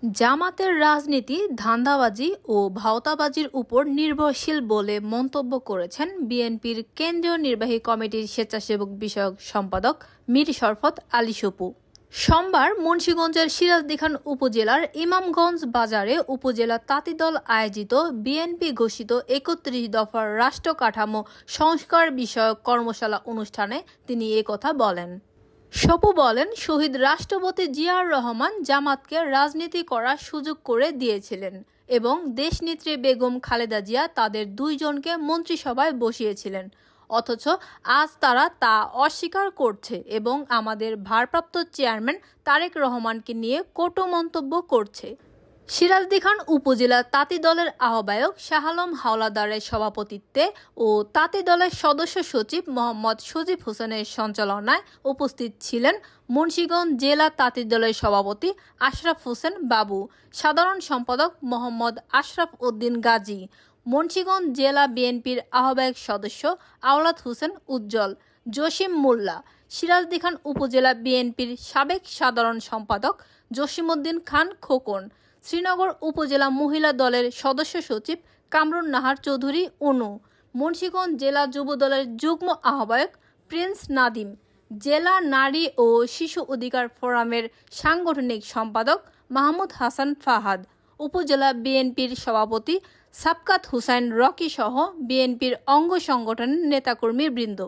জামাতের রাজনীতি ধান্দাবাজি ও ভাওতাবাজির উপর নির্ভরশীল বলে মন্তব্য করেছেন বিএনপির কেন্দ্রীয় নির্বাহী কমিটির স্বেচ্ছাসেবক বিষয়ক সম্পাদক মীর শরফত আলী সপু। সোমবার মুন্সিগঞ্জের সিরাজদিখান উপজেলার ইমামগঞ্জ বাজারে উপজেলা তাঁতিদল আয়োজিত বিএনপি ঘোষিত ৩১ দফার রাষ্ট্র কাঠামো সংস্কার বিষয়ক কর্মশালা অনুষ্ঠানে তিনি একথা বলেন। সপু বলেন, শহীদ রাষ্ট্রপতি জিয়াউর রহমান জামাতকে রাজনীতি করার সুযোগ করে দিয়েছিলেন এবং দেশনেত্রী বেগম খালেদা জিয়া তাদের দুইজনকে মন্ত্রিসভায় বসিয়েছিলেন, অথচ আজ তারা তা অস্বীকার করছে এবং আমাদের ভারপ্রাপ্ত চেয়ারম্যান তারেক রহমানকে নিয়ে কটু মন্তব্য করছে। সিরাজদিখান উপজেলা তাঁতি দলের আহ্বায়ক শাহ আলম হাওলাদারের সভাপতিত্বে ও তাঁতি দলের সদস্য সচিব মোহাম্মদ সজীব হোসেনের সঞ্চালনায় উপস্থিত ছিলেন মুন্সিগঞ্জ জেলা তাঁতি দলের সভাপতি আশরাফ হোসেন বাবু, সাধারণ সম্পাদক মোহাম্মদ আশরাফ উদ্দিন গাজী, মুন্সিগঞ্জ জেলা বিএনপির আহ্বায়ক সদস্য আওলাদ হোসেন উজ্জ্বল, জসিম মোল্লা, সিরাজদিখান উপজেলা বিএনপির সাবেক সাধারণ সম্পাদক জসিমউদ্দিন খান খোকন, শ্রীনগর উপজেলা মহিলা দলের সদস্য সচিব কামরুন নাহার চৌধুরী অনু, মুন্সিগঞ্জ জেলা যুবদলের যুগ্ম আহ্বায়ক প্রিন্স নাদিম, জেলা নারী ও শিশু অধিকার ফোরামের সাংগঠনিক সম্পাদক মাহমুদ হাসান ফাহাদ, উপজেলা বিএনপির সভাপতি সাবকাত হুসাইন রকি সহ বিএনপির অঙ্গ সংগঠনের নেতাকর্মীবৃন্দ।